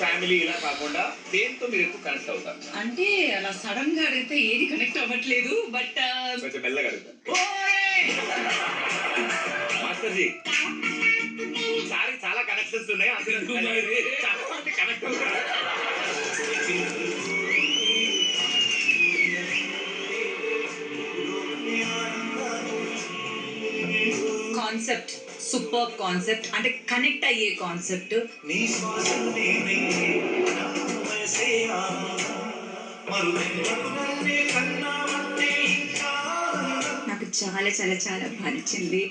Family ఇలా కాకుండా దేంతో మీరు ఎక్కువ కనెక్ట్ అవుతారు? అంటే అలా సడన్ గా అడిగితే ఏది కనెక్ట్ అవ్వట్లేదు. బట్ కొంచెం మెల్లగా అడుగుతారు. మాస్టర్ జీ సారీ చాలా కనెక్షన్స్ ఉన్నాయి, అందులో చాలా మంది కనెక్ట్ అవుతారు. కాన్సెప్ట్ సూపర్ కాన్సెప్ట్, అంటే కనెక్ట్ అయ్యే కాన్సెప్ట్. నాకు చాలా చాలా చాలా నచ్చింది.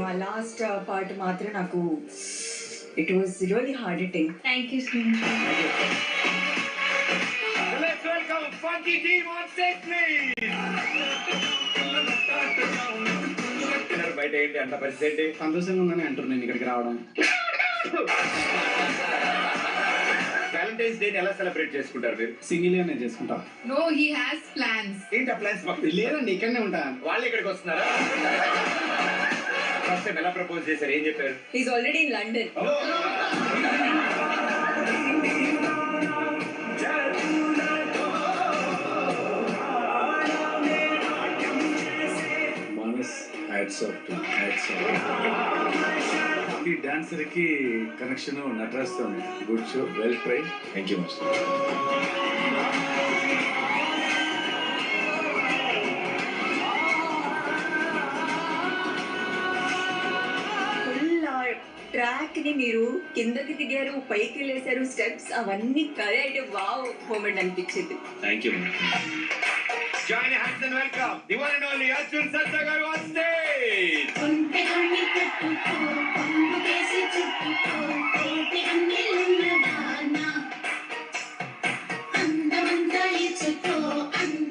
ఆ లాస్ట్ పార్ట్ మాత్రం నాకు it was really hard hitting. Thank you so much. Let's welcome Funky Team on stage, please. బయట ఏంటి అంత పరిస్థితి? సంతోషంగా ఉందని అంటారు నేను ఇక్కడికి రావడం. వ్యాలంటైన్స్ డే ఎలా సెలబ్రేట్ చేసుకుంటారు మీరు? సింగిల్ గా నేను చేసుకుంటా. No, he has plans. ఏంటి ఆ ప్లాన్స్? లేదండి, ఇక్కడనే ఉంటా. వాళ్ళు ఇక్కడికి వస్తున్నారా? ఫస్ట్ టైం ఎలా ప్రపోజ్ చేశారు, ఏం చెప్పారు? Is already in London. ఈ డాన్సర్ కి కనెక్షన్ నటరాజ్ తో ఉంది. Good show, well try. Thank you master. Track ని మీరు కిందకి దిగారు, పైకి వెళ్ళేశారు, స్టెప్స్ అవన్నీ కదే అంటే వావ్ మూమెంట్ అనిపించింది. Thank you. Join hands and welcome the one and only Arjun Sarda garu on stage.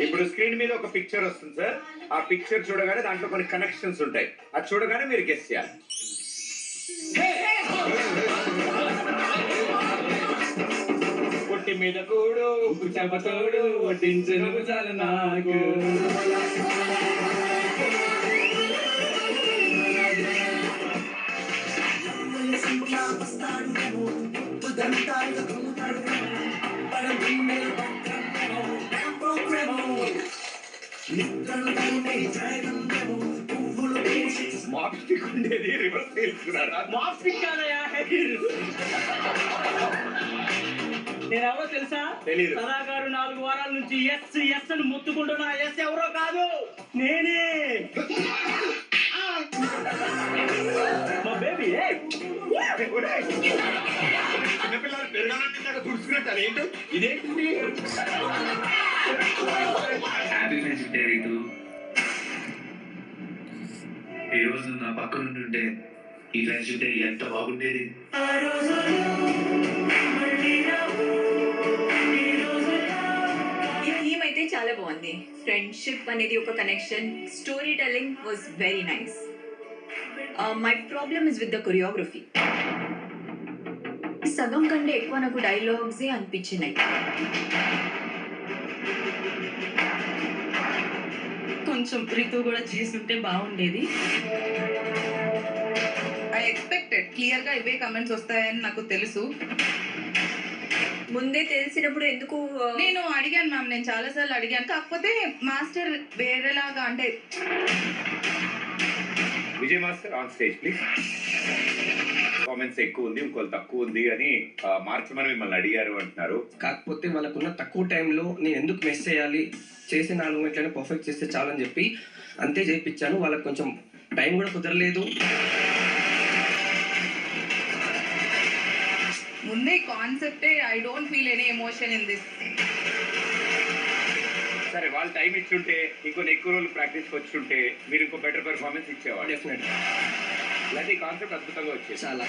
ఇప్పుడు స్క్రీన్ మీద ఒక పిక్చర్ వస్తుంది సార్. ఆ పిక్చర్ చూడగానే దాంట్లో కొన్ని కనెక్షన్స్ ఉంటాయి. అది చూడగానే మీరు గెస్ చేయాలి. పొట్టి మీద కూడు చెమతోడు వడ్డించను చాలా నాకు. మాప్స్టిక్ ఉండేది రివర్స్ తెలుసుకున్నారు. మాప్స్టిక్ కాదయా, హెయిర్. నేనెవరో తెలుసా? తెలీదు. కళాకారు 4 వారాల నుంచి ఎస్ ఎస్ అని మొత్తుకుంటున్నా. ఎస్ ఎవరో కాదు, నేనే. మా బేబీ. చిన్నపిల్లలు పెరగాలంటే తుడుచుకున్నట్టు అదేంటో ఇదేంటి? ఈ రోజు నా పక్కన ఉంటే ఈ ఫ్రెండ్షిప్ డే ఎంత బాగుండేది. ఈ థీమ్ అయితే చాలా బాగుంది. ఫ్రెండ్షిప్ అనేది ఒక connection. Story telling was very nice. My problem is with the choreography. సగం కంటే ఎక్కువ నాకు డైలాగ్సే అనిపించినాయి. కొంచెం రితు కూడా చేసుంటే బాగుండేది. ఐ ఎక్స్పెక్టెడ్ క్లియర్ గా ఇవే కమెంట్స్ వస్తాయని నాకు తెలుసు. ముందే తెలిసినప్పుడు ఎందుకు నేను అడిగాను మ్యామ్, నేను చాలా సార్లు అడిగాను. కాకపోతే మాస్టర్ వేరేలాగా, అంటే Vijay master on stage please. Comments ఎక్కువ ఉంది, ఇంకోళ్ళు తక్కువ ఉంది అని మార్చమని మిమ్మల్ని అడిగారు అంటున్నారు. కాకపోతే వాళ్ళకున్న తక్కువ టైంలో నేను ఎందుకు మిస్ చేయాలి, చేసి 4 గంటలైనా పర్ఫెక్ట్ చేస్తే చాలని చెప్పి అంతే చేయించాను. వాళ్ళకి కొంచెం టైం కూడా కుదరలేదు. ముందే కాన్సెప్టే I don't feel any emotion in this. సరే, వాళ్ళు టైం ఇచ్చుంటే, ఇంకొన్ని ఎక్కువ రోజులు ప్రాక్టీస్ వచ్చుంటే మీరు ఇంకో బెటర్ పెర్ఫార్మెన్స్ ఇచ్చేవాళ్ళు. డెఫినెట్గా ఇలాంటి కాన్సెప్ట్ అద్భుతంగా వచ్చేది. చాలా